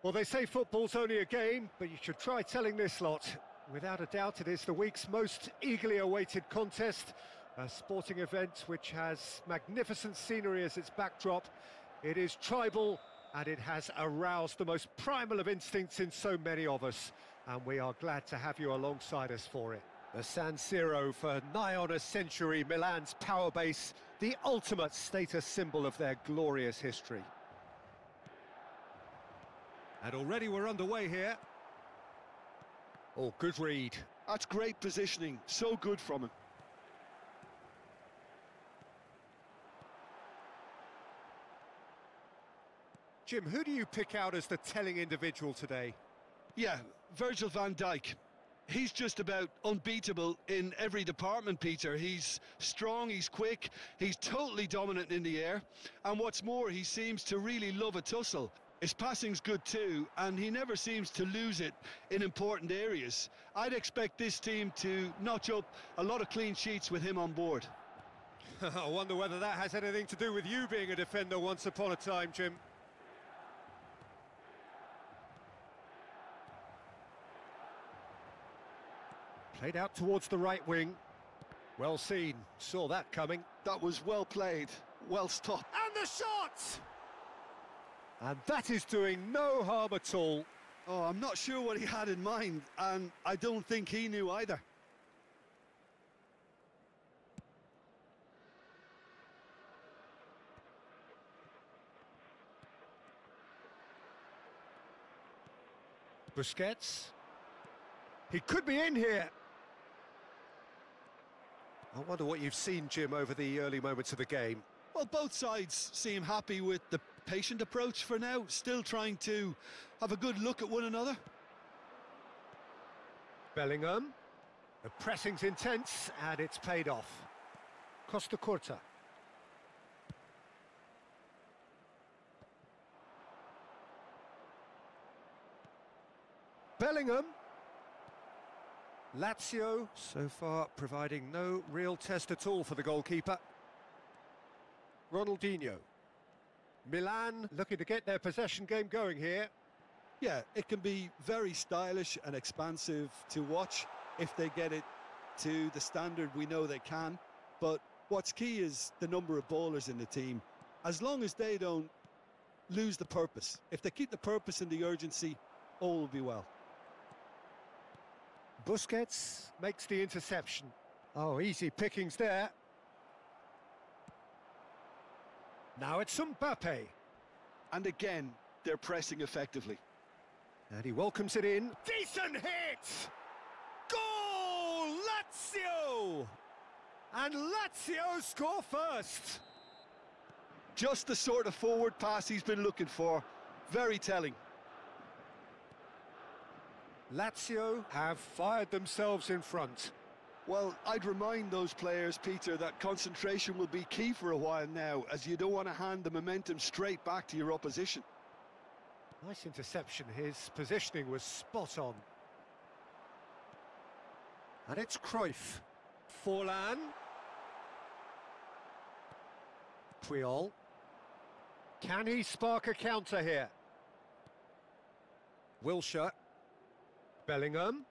Well, they say football's only a game, but you should try telling this lot. Without a doubt, it is the week's most eagerly awaited contest, a sporting event which has magnificent scenery as its backdrop. It is tribal, and it has aroused the most primal of instincts in so many of us, and we are glad to have you alongside us for it. The San Siro, for nigh on a century, Milan's power base, the ultimate status symbol of their glorious history. And already we're underway here. Oh, good read. That's great positioning, so good from him. Jim, who do you pick out as the telling individual today? Yeah, Virgil van Dijk. He's just about unbeatable in every department, Peter. He's strong, he's quick, he's totally dominant in the air. And what's more, he seems to really love a tussle. His passing's good too, and he never seems to lose it in important areas. I'd expect this team to notch up a lot of clean sheets with him on board. I wonder whether that has anything to do with you being a defender once upon a time, Jim. Played out towards the right wing. Well seen, saw that coming. That was well played, well stopped. And the shot! And that is doing no harm at all. Oh, I'm not sure what he had in mind, and I don't think he knew either. Busquets. He could be in here. I wonder what you've seen, Jim, over the early moments of the game. Well, both sides seem happy with the patient approach for now, still trying to have a good look at one another. Bellingham. The pressing's intense, and it's paid off. Costa Curta. Bellingham. Lazio, so far, providing no real test at all for the goalkeeper. Ronaldinho. Milan looking to get their possession game going here. Yeah, it can be very stylish and expansive to watch if they get it to the standard we know they can. But what's key is the number of ballers in the team. As long as they don't lose the purpose, if they keep the purpose and the urgency, all will be well. Busquets makes the interception. Oh, easy pickings there. Now it's Mbappe. And again, they're pressing effectively. And he welcomes it in. Decent hit! Goal! Lazio! And Lazio score first. Just the sort of forward pass he's been looking for. Very telling. Lazio have fired themselves in front. Well, I'd remind those players, Peter, that concentration will be key for a while now, as you don't want to hand the momentum straight back to your opposition. Nice interception. His positioning was spot on. And it's Cruyff. Forlan. Puyol. Can he spark a counter here? Wilshere. Bellingham.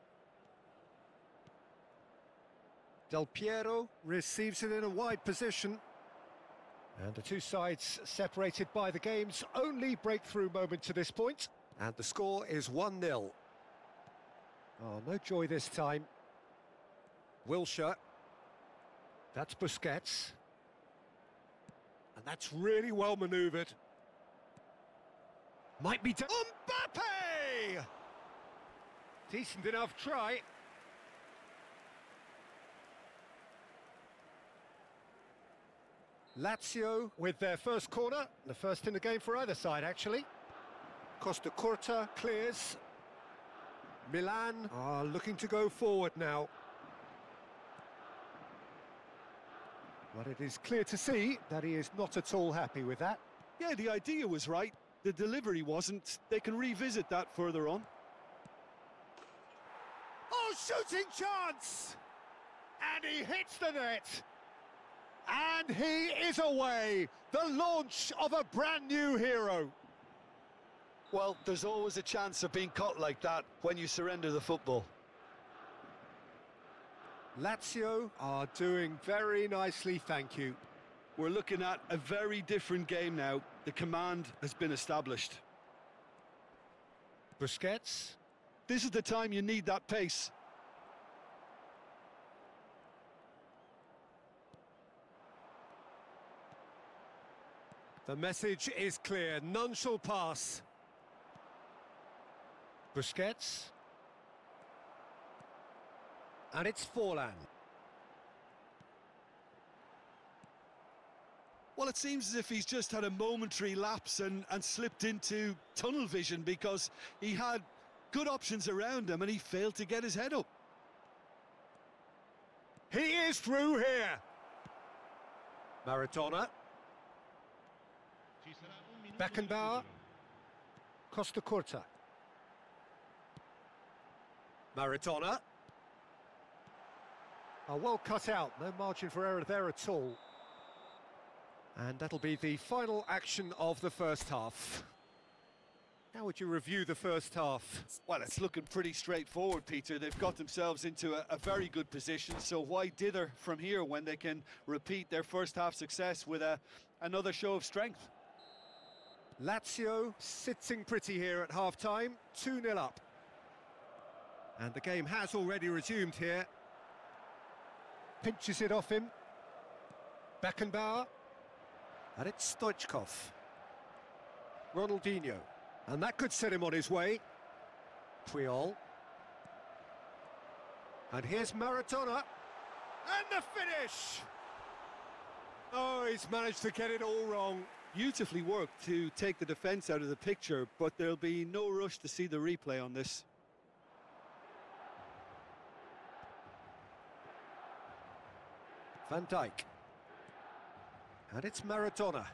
Del Piero receives it in a wide position. And the two sides separated by the game's only breakthrough moment to this point. And the score is 1-0. Oh, no joy this time. Wilshere. That's Busquets. And that's really well manoeuvred. Might be... Mbappe! Decent enough try. Lazio with their first corner, the first in the game for either side actually. Costa Curta clears. Milan are looking to go forward now. But it is clear to see that he is not at all happy with that. Yeah, the idea was right, the delivery wasn't. They can revisit that further on. Oh, shooting chance! And he hits the net! And he is away! The launch of a brand new hero! Well, there's always a chance of being caught like that when you surrender the football. Lazio are doing very nicely, thank you. We're looking at a very different game now. The command has been established. Busquets. This is the time you need that pace. The message is clear, none shall pass. Busquets. And it's Forlan. Well, it seems as if he's just had a momentary lapse and slipped into tunnel vision, because he had good options around him and he failed to get his head up. He is through here. Maradona. Beckenbauer. Costa Curta. Maradona. Oh, well cut out, no margin for error there at all. And that'll be the final action of the first half. How would you review the first half? Well, it's looking pretty straightforward, Peter. They've got themselves into a very good position, so why dither from here when they can repeat their first half success with another show of strength? Lazio sitting pretty here at half-time, 2-0 up. And the game has already resumed here. Pinches it off him. Beckenbauer. And it's Stoichkov. Ronaldinho. And that could set him on his way. Puyol. And here's Maradona. And the finish! Oh, he's managed to get it all wrong. Beautifully worked to take the defence out of the picture, but there'll be no rush to see the replay on this. Van Dijk. And it's Maradona.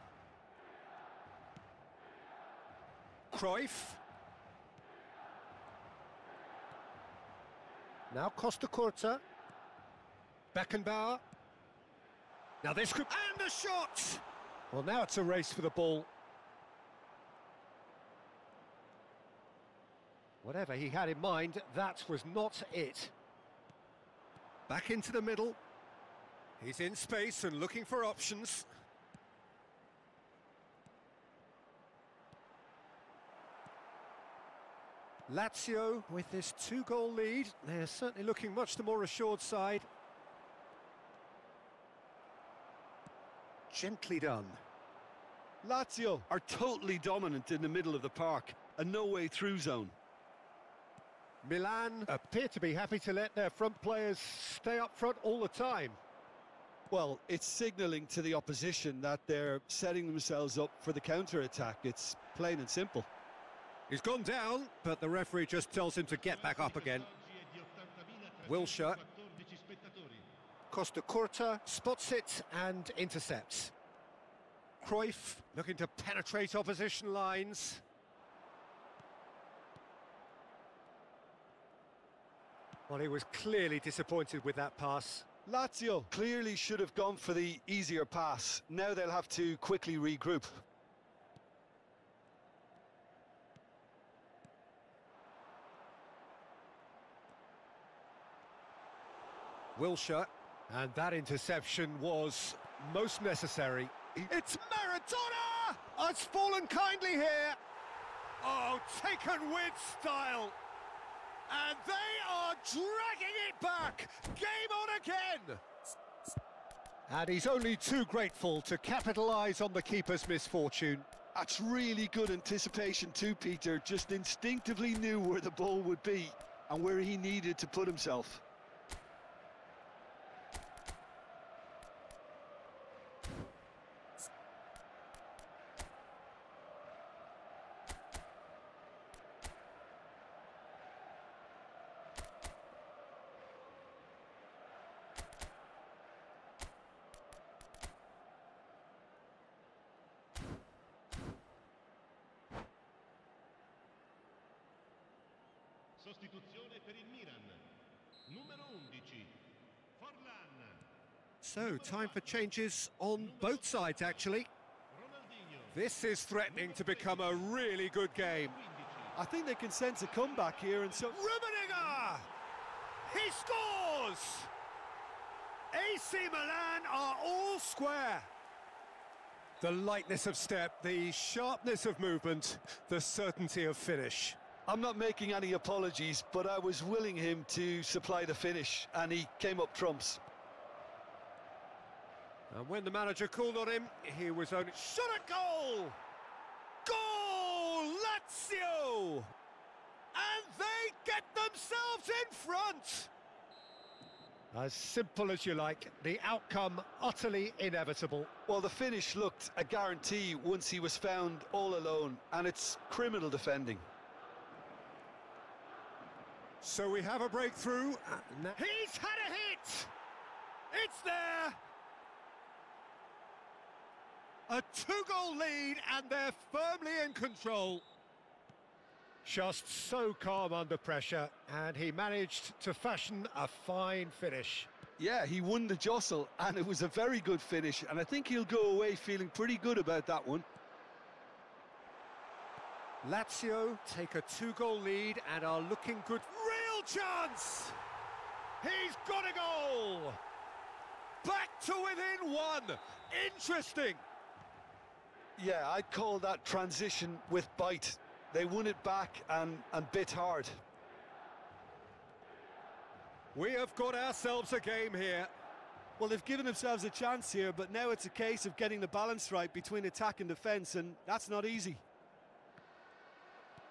Cruyff. Now Costa Curta. Beckenbauer. Now this could... And the shot! Well, now it's a race for the ball. Whatever he had in mind, that was not it. Back into the middle. He's in space and looking for options. Lazio with this 2-goal lead. They're certainly looking much the more assured side. Gently done. Lazio are totally dominant in the middle of the park, a no-way through zone. Milan appear to be happy to let their front players stay up front all the time. Well, it's signalling to the opposition that they're setting themselves up for the counter-attack. It's plain and simple. He's gone down, but the referee just tells him to get back up again. Wilshere. Costa Curta spots it and intercepts. Cruyff looking to penetrate opposition lines. Well, he was clearly disappointed with that pass. Lazio clearly should have gone for the easier pass. Now they'll have to quickly regroup. Wilshere, and that interception was most necessary. It's Maradona! Oh, it's fallen kindly here. Oh, taken with style. And they are dragging it back. Game on again. And he's only too grateful to capitalise on the keeper's misfortune. That's really good anticipation too, Peter. Just instinctively knew where the ball would be and where he needed to put himself. Sostituzione per il Milan. Numero 11. Forlan. So, time for changes on both sides, actually. This is threatening to become a really good game. I think they can sense a comeback here, and so... Rummenigge! He scores! AC Milan are all square. The lightness of step, the sharpness of movement, the certainty of finish. I'm not making any apologies, but I was willing him to supply the finish, and he came up trumps. And when the manager called on him, he was only... Shot at goal! Goal! Lazio! And they get themselves in front! As simple as you like, the outcome utterly inevitable. Well, the finish looked a guarantee once he was found all alone, and it's criminal defending. So we have a breakthrough. He's had a hit! It's there! A two-goal lead, and they're firmly in control. Just so calm under pressure, and he managed to fashion a fine finish. Yeah, he won the jostle, and it was a very good finish, and I think he'll go away feeling pretty good about that one. Lazio take a two-goal lead and are looking good. Real chance! He's got a goal! Back to within one! Interesting! Yeah, I'd call that transition with bite. They won it back and bit hard. We have got ourselves a game here. Well, they've given themselves a chance here, but now it's a case of getting the balance right between attack and defence, and that's not easy.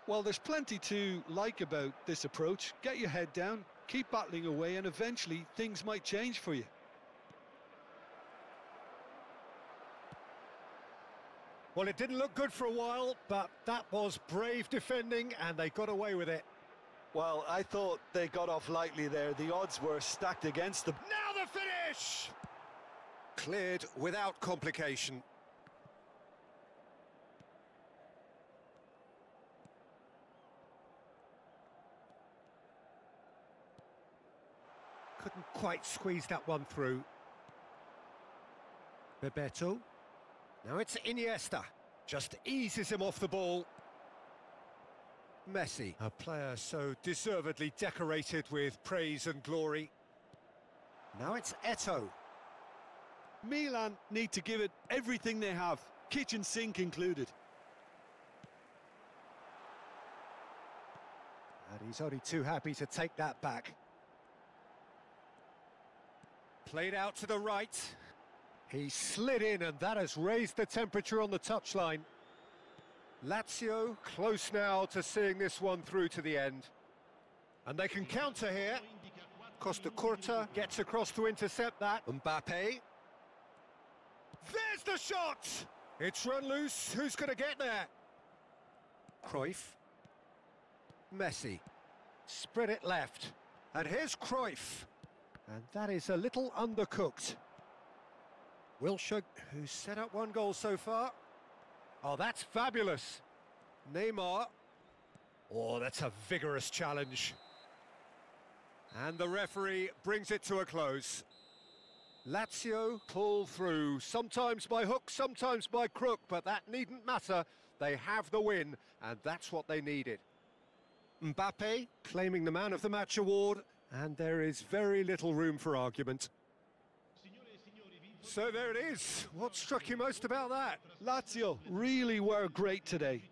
Well, there's plenty to like about this approach. Get your head down, keep battling away, and eventually things might change for you. Well, it didn't look good for a while, but that was brave defending, and they got away with it. Well, I thought they got off lightly there. The odds were stacked against them. Now the finish! Cleared without complication. Couldn't quite squeeze that one through. Bebeto. Now it's Iniesta. Just eases him off the ball. Messi, a player so deservedly decorated with praise and glory. Now it's Eto'o. Milan need to give it everything they have, kitchen sink included. And he's only too happy to take that back. Played out to the right. He slid in, and that has raised the temperature on the touchline. Lazio close now to seeing this one through to the end. And they can counter here. Costa Curta gets across to intercept that. Mbappe. There's the shot! It's run loose. Who's going to get there? Cruyff. Messi. Spread it left. And here's Cruyff. And that is a little undercooked. Wilshere, who's set up one goal so far. Oh, that's fabulous. Neymar. Oh, that's a vigorous challenge. And the referee brings it to a close. Lazio pull through, sometimes by hook, sometimes by crook, but that needn't matter. They have the win, and that's what they needed. Mbappe claiming the Man of the Match award, and there is very little room for argument. So there it is. What struck you most about that? Lazio really were great today.